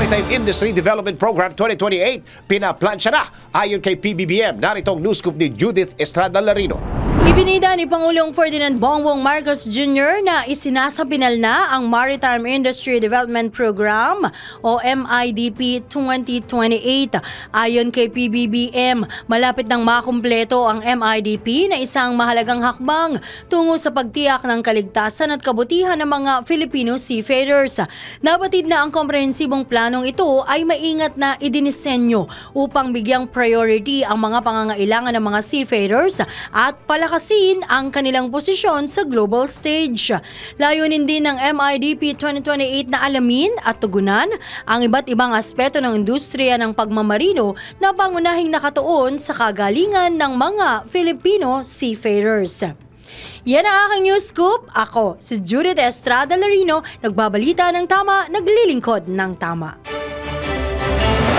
Maritime Industry Development Program 2028 pinaplansya na ayon kay PBBM. Narito ang news scoop ni Judith Estrada Larino. Ibinida ni Pangulong Ferdinand Bongbong Marcos Jr. na isinasapinal na ang Maritime Industry Development Program o MIDP 2028. Ayon kay PBBM, malapit nang makumpleto ang MIDP na isang mahalagang hakbang tungo sa pagtiyak ng kaligtasan at kabutihan ng mga Filipino seafarers. Nabatid na ang komprehensibong planong ito ay maingat na idinisenyo upang bigyang priority ang mga pangangailangan ng mga seafarers at palakasin ang kanilang posisyon sa global stage. Layunin din ng MIDP 2028 na alamin at tugunan ang iba't ibang aspeto ng industriya ng pagmamarino na pangunahing nakatuon sa kagalingan ng mga Filipino seafarers. Yan ang aking news scoop. Ako, si Judith Estrada Larino, nagbabalita ng tama, naglilingkod ng tama.